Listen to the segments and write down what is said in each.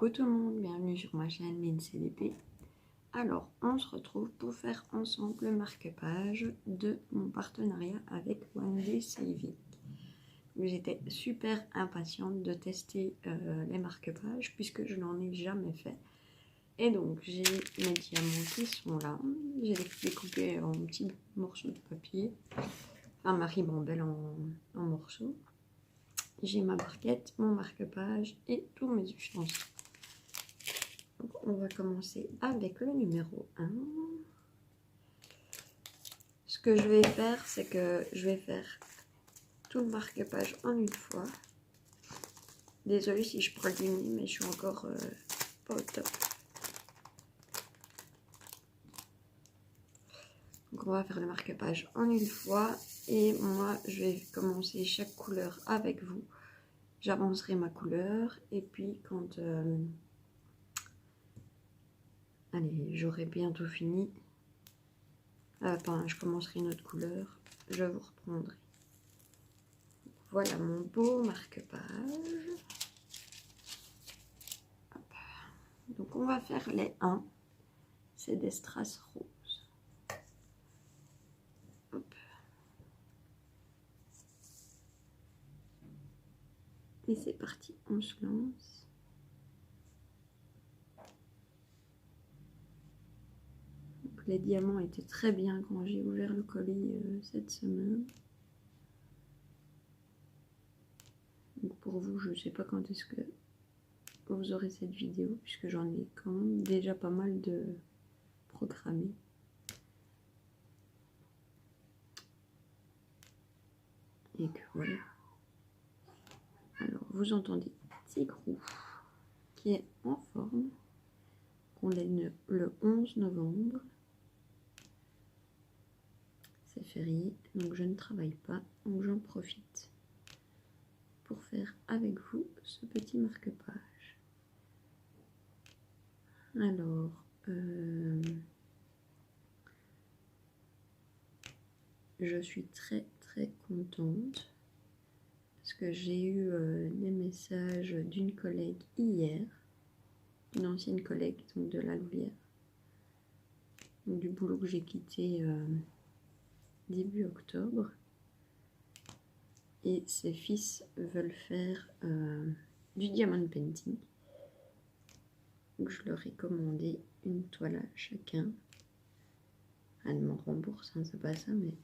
Coucou tout le monde, bienvenue sur ma chaîne LinCDP. Alors, on se retrouve pour faire ensemble le marque-page de mon partenariat avec One Day Saving. J'étais super impatiente de tester les marque-pages puisque je n'en ai jamais fait. Et donc, j'ai mes diamants qui sont là. J'ai découpé en petits morceaux de papier, enfin ma ribambelle en morceaux. J'ai ma barquette, mon marque-page et tous mes ustensiles. Donc on va commencer avec le numéro 1. Ce que je vais faire, c'est que je vais faire tout le marque-page en une fois. Désolée si je prends du nez, mais je suis encore pas au top. Donc on va faire le marque-page en une fois. Et moi, je vais commencer chaque couleur avec vous. J'avancerai ma couleur. Et puis quand... allez, j'aurai bientôt fini. Enfin, je commencerai une autre couleur. Je vous reprendrai. Voilà mon beau marque-page. Donc on va faire les 1. C'est des strass roses. Hop. Et c'est parti, on se lance. Donc les diamants étaient très bien quand j'ai ouvert le colis cette semaine. Donc pour vous, je ne sais pas quand est-ce que vous aurez cette vidéo, puisque j'en ai quand même déjà pas mal de programmés. Et que voilà. Alors vous entendez Tigrou qui est en forme. On est le 11 novembre. C'est férié, donc je ne travaille pas, donc j'en profite pour faire avec vous ce petit marque-page. Alors, je suis très contente parce que j'ai eu des messages d'une collègue hier, une ancienne collègue donc de la Louvière, du boulot que j'ai quitté début octobre, et ses fils veulent faire du diamond painting. Donc je leur ai commandé une toile à chacun. Elle m'en rembourse, hein, c'est pas ça, mais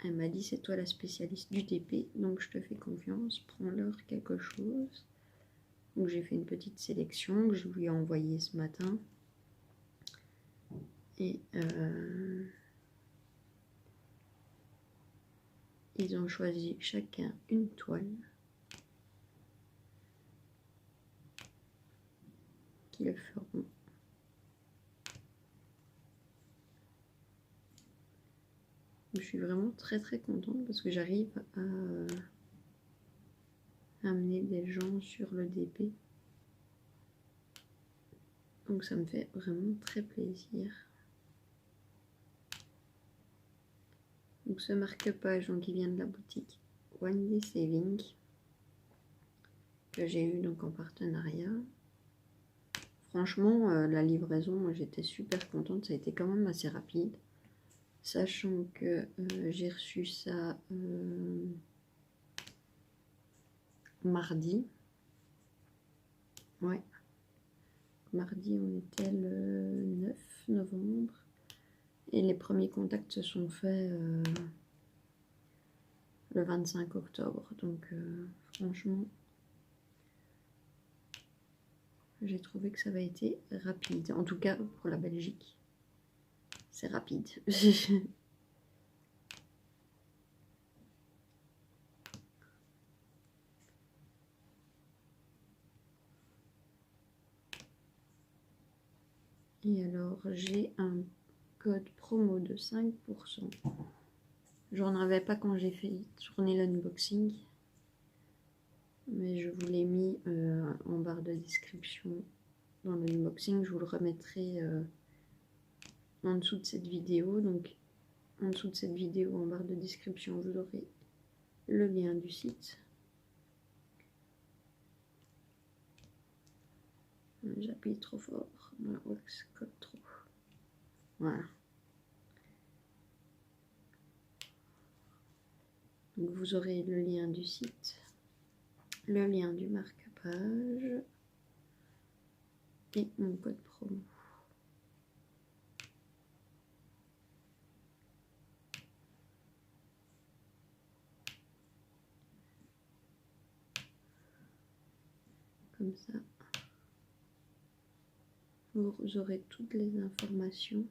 elle m'a dit c'est toi la spécialiste du TP, donc je te fais confiance, prends-leur quelque chose. Donc j'ai fait une petite sélection que je lui ai envoyée ce matin. Et ils ont choisi chacun une toile qu'ils feront. Je suis vraiment très contente parce que j'arrive à amener des gens sur le DP. Donc ça me fait vraiment très plaisir. Donc ce marque-page qui vient de la boutique One Day Saving que j'ai eu donc en partenariat. Franchement, la livraison, j'étais super contente. Ça a été quand même assez rapide. Sachant que j'ai reçu ça mardi. Ouais. Mardi, on était le 9 novembre. Et les premiers contacts se sont faits le 25 octobre. Donc, franchement, j'ai trouvé que ça avait été rapide. En tout cas, pour la Belgique, c'est rapide. Et alors, j'ai un code promo de 5%. J'en avais pas quand j'ai fait tourner l'unboxing, mais je vous l'ai mis en barre de description dans l'unboxing. Je vous le remettrai en dessous de cette vidéo. Donc, en dessous de cette vidéo, en barre de description, vous aurez le lien du site. j'appuie trop fort. La wax colle trop. Voilà. Donc vous aurez le lien du site, le lien du marque-page et mon code promo. Comme ça, vous aurez toutes les informations.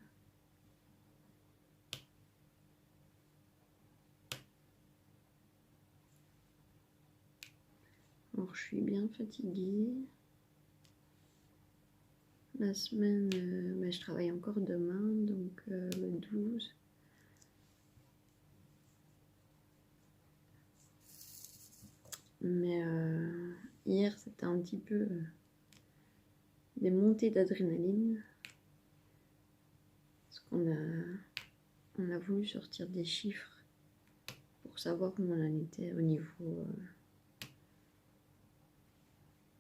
Alors, je suis bien fatiguée. La semaine, je travaille encore demain, donc le 12. Mais hier, c'était un petit peu des montées d'adrénaline. Parce qu'on a voulu sortir des chiffres pour savoir où on en était au niveau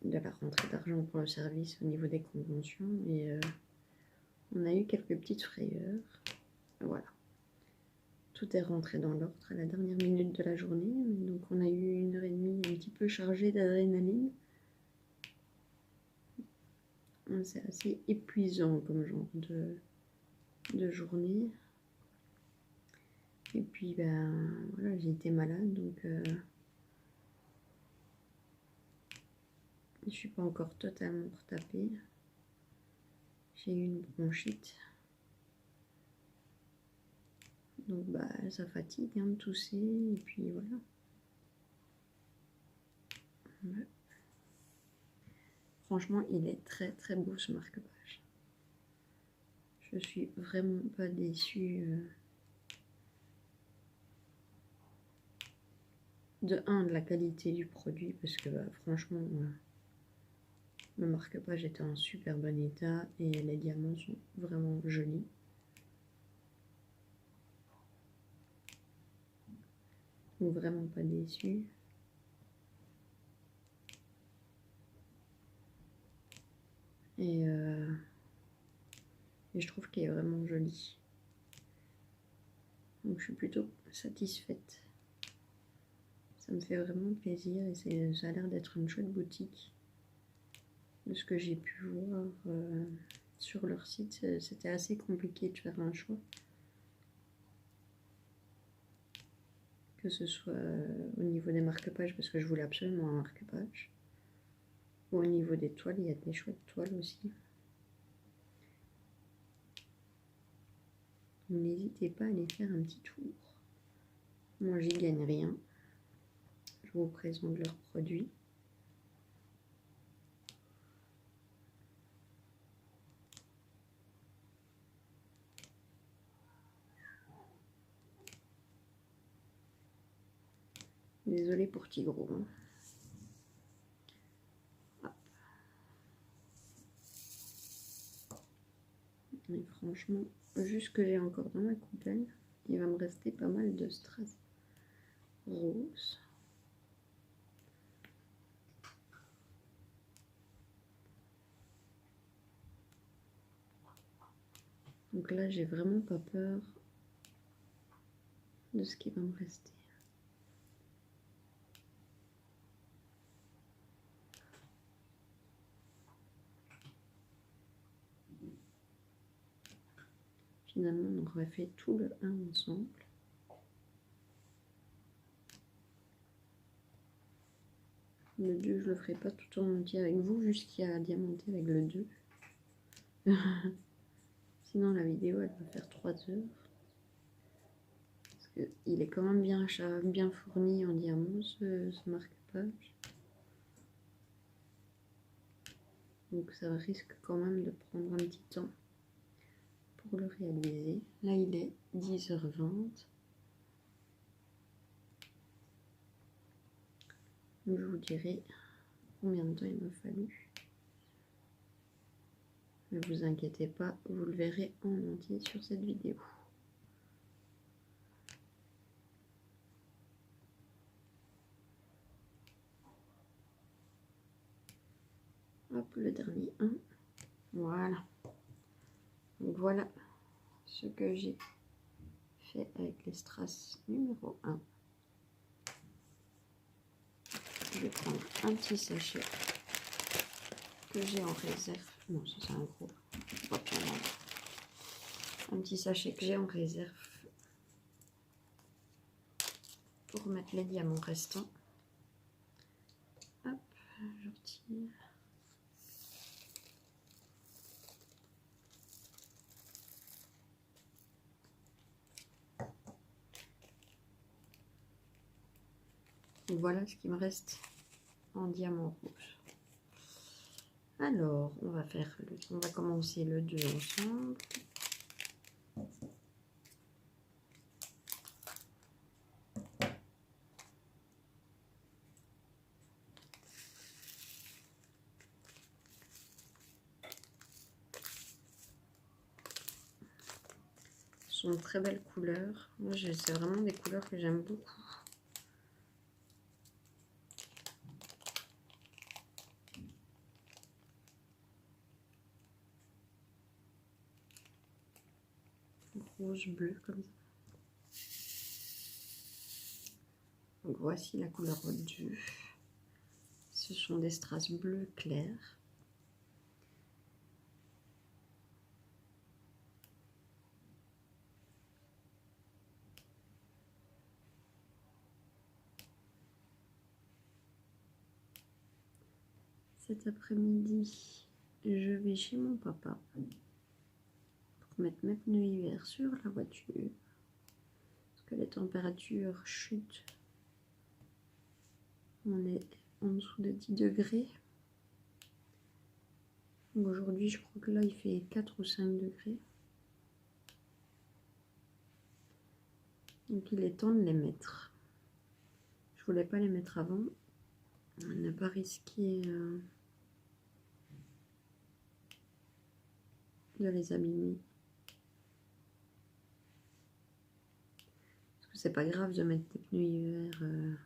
de la rentrée d'argent pour le service, au niveau des conventions. Et on a eu quelques petites frayeurs. Voilà. Tout est rentré dans l'ordre à la dernière minute de la journée. Donc on a eu 1h30 un petit peu chargée d'adrénaline. C'est assez épuisant comme genre de journée. Et puis voilà, j'ai été malade, donc je suis pas encore totalement retapée. J'ai eu une bronchite. Donc ça fatigue de tousser, et puis voilà. Ouais. Franchement, il est très très beau ce marque-page. Je suis vraiment pas déçue. De la qualité du produit, parce que franchement, le marque-page était en super bon état et les diamants sont vraiment jolis. Donc vraiment pas déçue. Et je trouve qu'il est vraiment joli. Donc je suis plutôt satisfaite. Ça me fait vraiment plaisir et ça a l'air d'être une chouette boutique. De ce que j'ai pu voir sur leur site, c'était assez compliqué de faire un choix. Que ce soit au niveau des marque-pages, parce que je voulais absolument un marque-page. Ou au niveau des toiles, il y a des chouettes toiles aussi. N'hésitez pas à aller faire un petit tour. Moi, j'y gagne rien. Je vous présente leurs produits. Désolée pour Tigro. Mais franchement, juste ce que j'ai encore dans ma coupelle, il va me rester pas mal de strass rose. Donc là, j'ai vraiment pas peur de ce qui va me rester. Finalement, on aurait fait tout le 1 ensemble. Le 2, je le ferai pas tout en entier avec vous, jusqu'à diamanter avec le 2. Sinon, la vidéo, elle va faire 3 heures. Parce qu'il est quand même bien fourni en diamant, ce marque-page. Donc ça risque quand même de prendre un petit temps pour le réaliser. Là, il est 10h20. Je vous dirai combien de temps il m'a fallu. Ne vous inquiétez pas, vous le verrez en entier sur cette vidéo. Hop, le dernier 1. Voilà. Donc voilà ce que j'ai fait avec les strass numéro 1. Je vais prendre un petit sachet que j'ai en réserve. Non, ça c'est un gros. Un petit sachet que j'ai en réserve pour mettre les diamants restants. Hop, je retire. Donc voilà ce qui me reste en diamant rouge. Alors, on va commencer le 2 ensemble. Ce sont de très belles couleurs. Moi, c'est vraiment des couleurs que j'aime beaucoup. Rouge, bleu, comme ça. Donc voici la couleur du. Ce sont des strass bleu clair. Cet après-midi, je vais chez mon papa pour mettre mes pneus hiver sur la voiture. Parce que les températures chutent. On est en dessous de 10 degrés. Aujourd'hui, je crois que là, il fait 4 ou 5 degrés. Donc, il est temps de les mettre. Je voulais pas les mettre avant. On n'a pas risqué de les abîmer. Parce que c'est pas grave de mettre des pneus hiver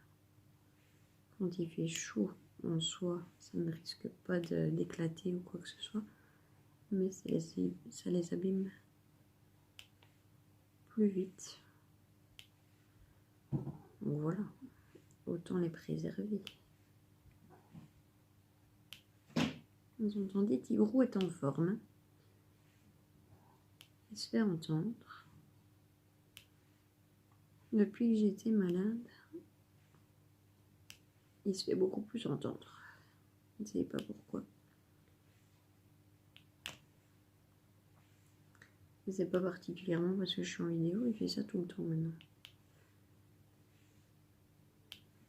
quand il fait chaud en soi. Ça ne risque pas d'éclater ou quoi que ce soit. Mais ça les abîme plus vite. Donc voilà, autant les préserver. Vous entendez, Tigrou est en forme. Hein. Il se fait entendre. Depuis que j'étais malade, il se fait beaucoup plus entendre. Je ne sais pas pourquoi. Et c'est pas particulièrement parce que je suis en vidéo, il fait ça tout le temps maintenant.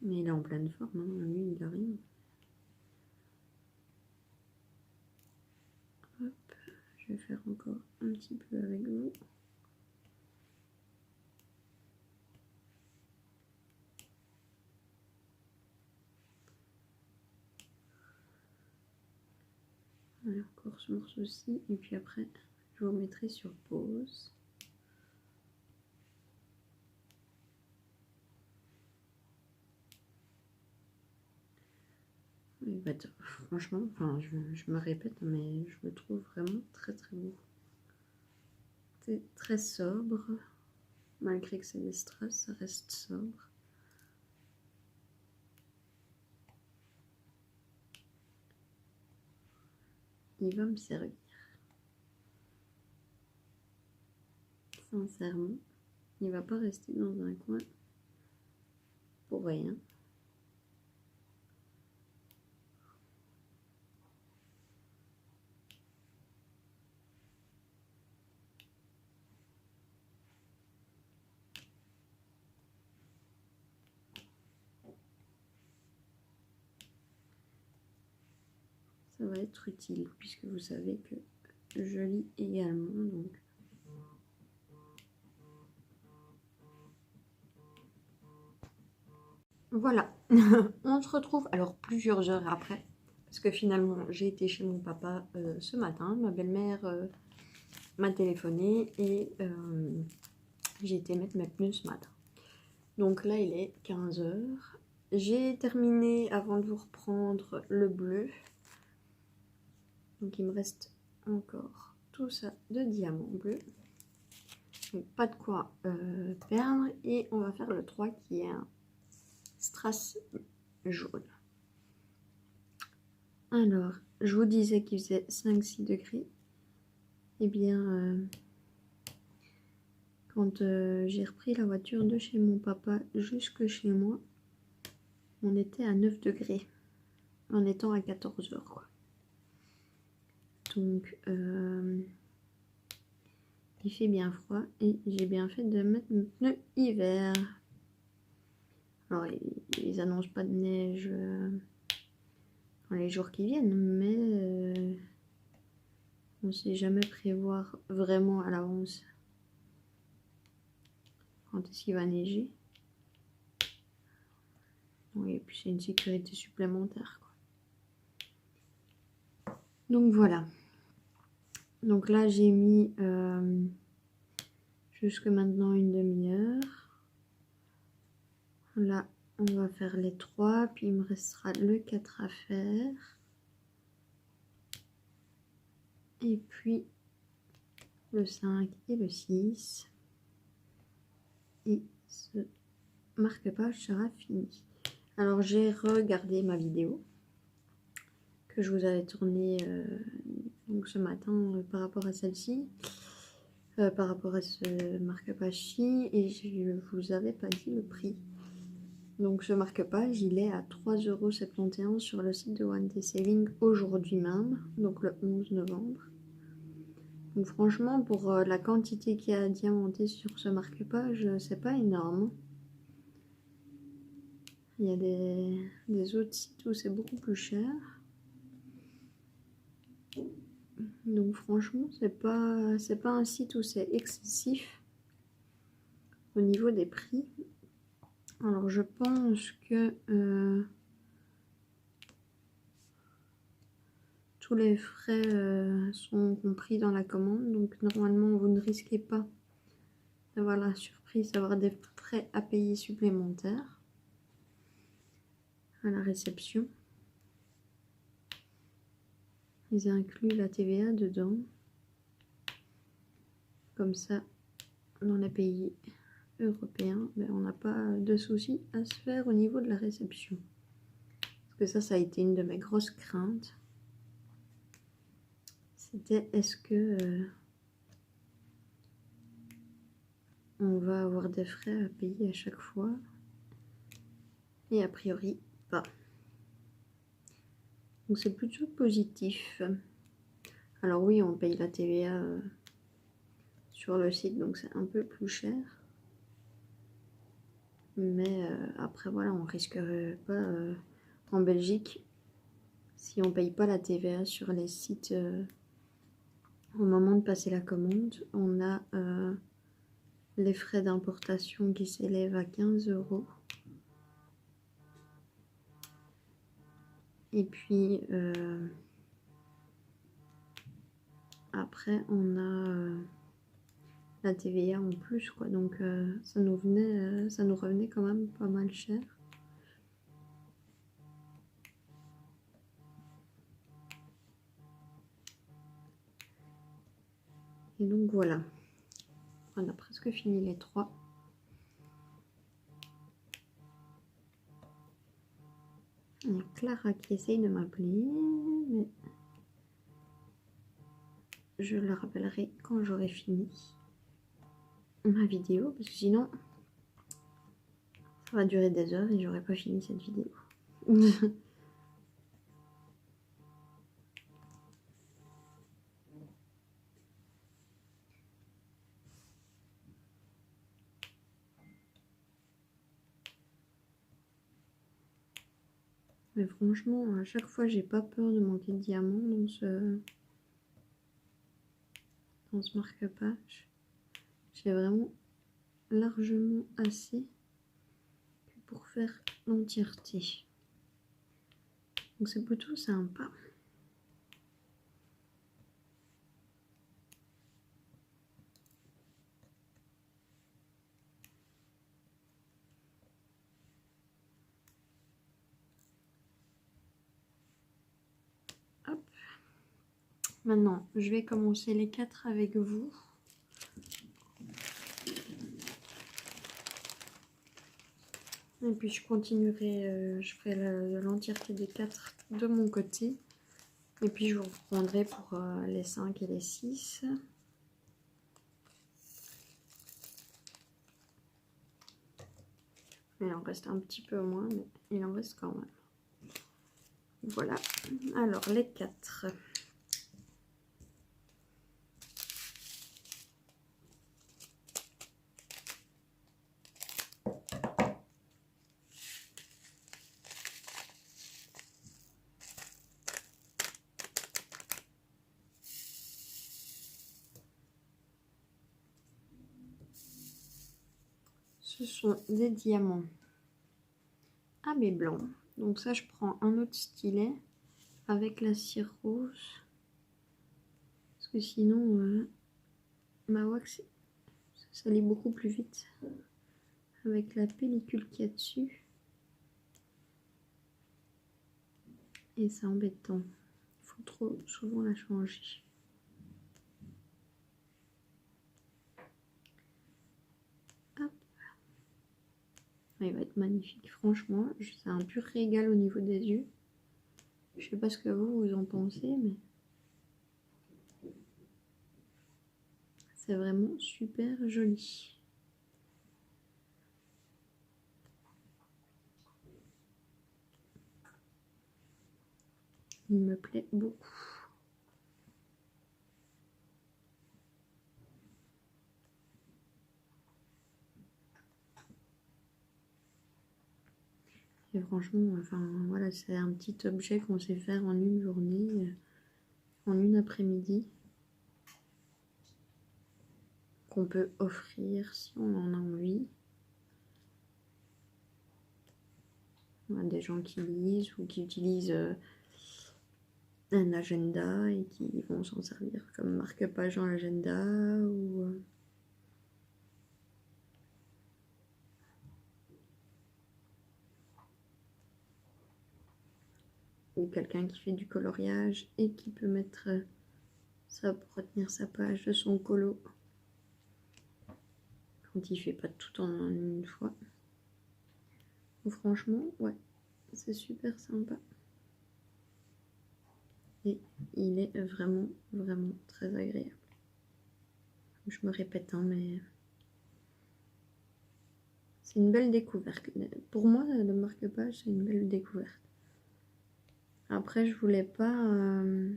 Mais il est en pleine forme, hein. Lui il arrive. Hop, je vais faire encore un petit peu avec vous. Voilà, encore ce morceau-ci, et puis après, je vous mettrai sur pause. Et bah, franchement, enfin, je me répète, mais je le trouve vraiment très très beau. C'est très sobre, malgré que c'est des strass, ça reste sobre. Il va me servir. Sincèrement, il va pas rester dans un coin pour rien. Ça va être utile puisque vous savez que je lis également, donc voilà. On se retrouve alors plusieurs heures après, parce que finalement j'ai été chez mon papa ce matin. Ma belle-mère m'a téléphoné et j'ai été mettre mes pneus ce matin. Donc là il est 15 h. J'ai terminé avant de vous reprendre le bleu. Donc il me reste encore tout ça de diamant bleu. Donc pas de quoi perdre. Et on va faire le 3 qui est un strass jaune. Alors, je vous disais qu'il faisait 5-6 degrés. Eh bien, quand j'ai repris la voiture de chez mon papa jusque chez moi, on était à 9 degrés en étant à 14 h, quoi. Donc, il fait bien froid et j'ai bien fait de mettre mes pneus hiver. Alors, ils annoncent pas de neige dans les jours qui viennent, mais on ne sait jamais prévoir vraiment à l'avance quand est-ce qu'il va neiger. Oui, et puis c'est une sécurité supplémentaire, quoi. Donc voilà. Donc là, j'ai mis jusque maintenant une demi-heure. Là, on va faire les 3, puis il me restera le 4 à faire. Et puis le 5 et le 6. Et ce marque-page sera fini. Alors, j'ai regardé ma vidéo que je vous avais tournée donc ce matin par rapport à celle-ci. Par rapport à ce marque-page-ci, et je vous avais pas dit le prix. Donc ce marque-page, il est à 3,71 € sur le site de One Day Saving aujourd'hui même, donc le 11 novembre. Donc franchement, pour la quantité qu'il y a diamanté sur ce marque-page, c'est pas énorme. Il y a des autres sites où c'est beaucoup plus cher. Donc franchement, c'est pas un site où c'est excessif au niveau des prix. Alors je pense que tous les frais sont compris dans la commande. Donc normalement vous ne risquez pas d'avoir la surprise d'avoir des frais à payer supplémentaires à la réception. Ils incluent la TVA dedans. Comme ça, dans les pays européens, ben, on n'a pas de soucis à se faire au niveau de la réception. Parce que ça a été une de mes grosses craintes. C'était est-ce que on va avoir des frais à payer à chaque fois? Et a priori, pas. Donc c'est plutôt positif. Alors oui, on paye la TVA sur le site, donc c'est un peu plus cher. Mais après, voilà, on risquerait pas en Belgique, si on paye pas la TVA sur les sites au moment de passer la commande, on a les frais d'importation qui s'élèvent à 15 €. Et puis après, on a la TVA en plus, quoi. Donc ça nous revenait quand même pas mal cher. Et donc voilà, on a presque fini les 3. Il y a Clara qui essaye de m'appeler, mais je la rappellerai quand j'aurai fini ma vidéo, parce que sinon ça va durer des heures et j'aurai pas fini cette vidéo. Mais franchement, à chaque fois, j'ai pas peur de manquer de diamants dans ce marque-page. J'ai vraiment largement assez pour faire l'entièreté. Donc c'est plutôt sympa. Hop. Maintenant, je vais commencer les 4 avec vous. Et puis je continuerai, je ferai l'entièreté des 4 de mon côté. Et puis je vous reprendrai pour les 5 et les 6. Il en reste un petit peu moins, mais il en reste quand même. Voilà. Alors, les 4. Ce sont des diamants à mes blancs. Donc ça, je prends un autre stylet avec la cire rose. Parce que sinon, ma wax, ça lit beaucoup plus vite. Avec la pellicule qu'il y a dessus. Et c'est embêtant. Il faut trop souvent la changer. Hop. Il va être magnifique. Franchement, c'est un pur régal au niveau des yeux. Je sais pas ce que vous en pensez, mais c'est vraiment super joli. Il me plaît beaucoup. Et franchement, enfin voilà, c'est un petit objet qu'on sait faire en une journée, en une après-midi, qu'on peut offrir si on en a envie. On a des gens qui lisent ou qui utilisent un agenda et qui vont s'en servir comme marque-page dans l'agenda ou quelqu'un qui fait du coloriage et qui peut mettre ça pour retenir sa page de son colo quand il fait pas tout en une fois. Donc, franchement, ouais, c'est super sympa. Et il est vraiment, vraiment très agréable. Je me répète, hein, mais c'est une belle découverte. Pour moi, le marque-page, c'est une belle découverte. Après, je voulais pas un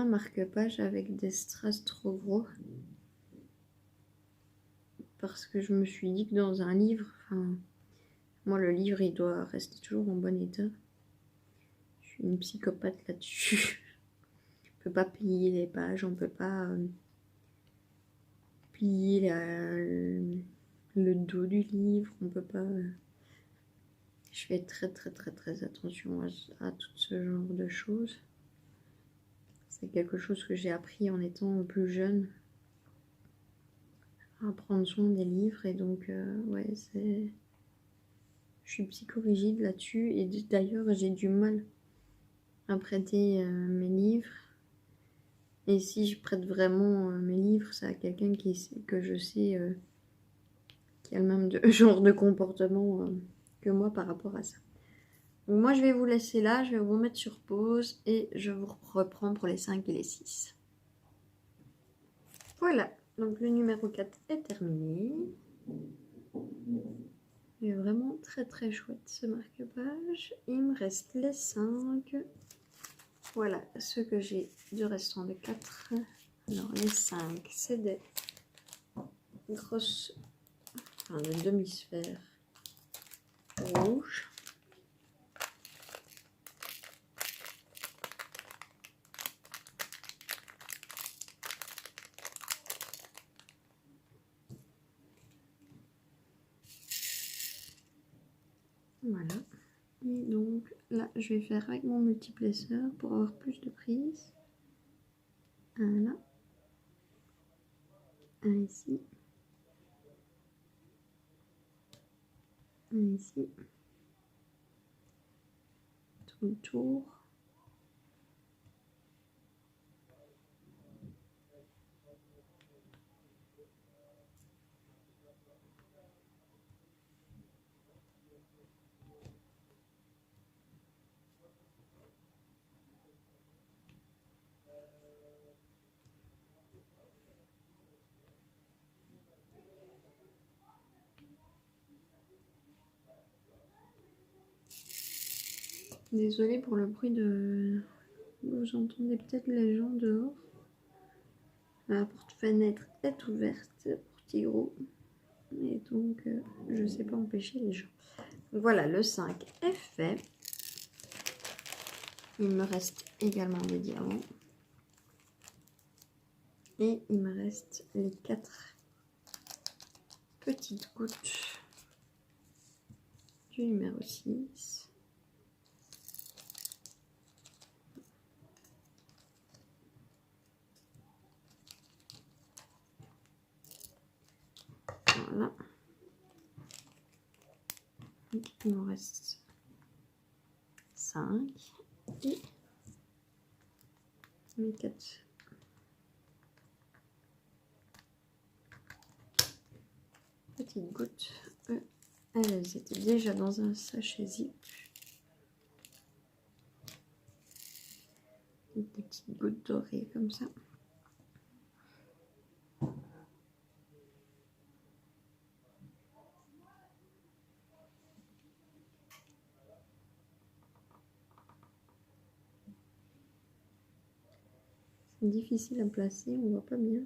marque-page avec des strass trop gros. Parce que je me suis dit que dans un livre, enfin, moi, le livre, il doit rester toujours en bon état. Je suis une psychopathe là-dessus. On peut pas plier les pages, on peut pas plier le dos du livre, on peut pas. Je fais très très très très attention à tout ce genre de choses. C'est quelque chose que j'ai appris en étant plus jeune, à prendre soin des livres, et donc ouais, je suis psychorigide là-dessus, et d'ailleurs j'ai du mal à prêter mes livres. Et si je prête vraiment mes livres, c'est à quelqu'un que je sais qui a le même genre de comportement que moi par rapport à ça. Donc moi je vais vous laisser là, je vais vous mettre sur pause et je vous reprends pour les 5 et les 6. Voilà, donc le numéro 4 est terminé. Il est vraiment très très chouette ce marque-page. Il me reste les 5. Voilà ce que j'ai du restant de 4. Alors les 5, c'est des grosses, enfin des demi-sphères rouges. Voilà. Et donc là, je vais faire avec mon multiplesseur pour avoir plus de prise. Un là. Un ici. Un ici. Tout le tour. Désolée pour le bruit de... Vous entendez peut-être les gens dehors. La porte-fenêtre est ouverte pour Tigro. Et donc, je ne sais pas empêcher les gens. Donc voilà, le 5 est fait. Il me reste également des diamants. Et il me reste les 4 petites gouttes du numéro 6. Voilà. Donc, il me reste 5 et mes 4 petites gouttes. Elles étaient déjà dans un sachet zip. Des petites gouttes dorées comme ça. C'est difficile à placer, on voit pas bien.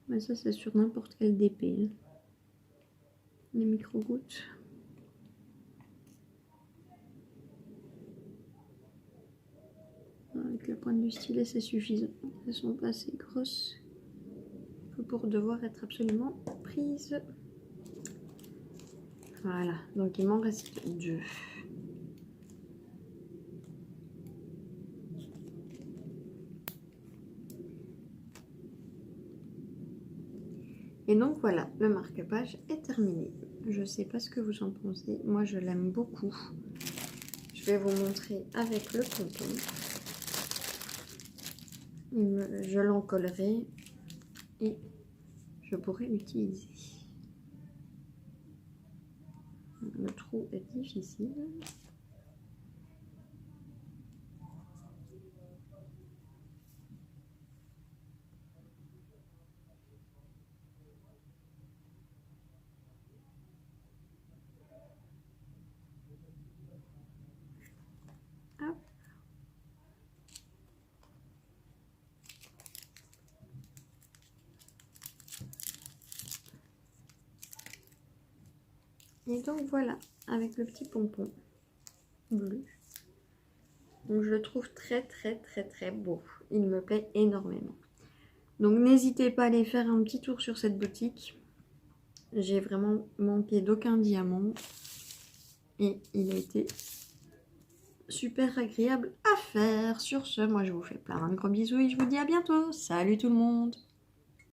Mais ça c'est sur n'importe quel DP. Hein. Les micro-gouttes. Avec la pointe du stylet c'est suffisant. Elles sont pas assez grosses que pour devoir être absolument prises. Voilà, donc il m'en reste 2. Et donc voilà, le marque-page est terminé. Je sais pas ce que vous en pensez. Moi, je l'aime beaucoup. Je vais vous montrer avec le pompon. Je l'encollerai et je pourrai l'utiliser. Le trou est difficile. Hop. Et donc voilà, avec le petit pompon bleu. Donc je le trouve très beau. Il me plaît énormément. Donc n'hésitez pas à aller faire un petit tour sur cette boutique. J'ai vraiment manqué d'aucun diamant. Et il a été super agréable à faire. Sur ce, moi je vous fais plein de gros bisous et je vous dis à bientôt. Salut tout le monde!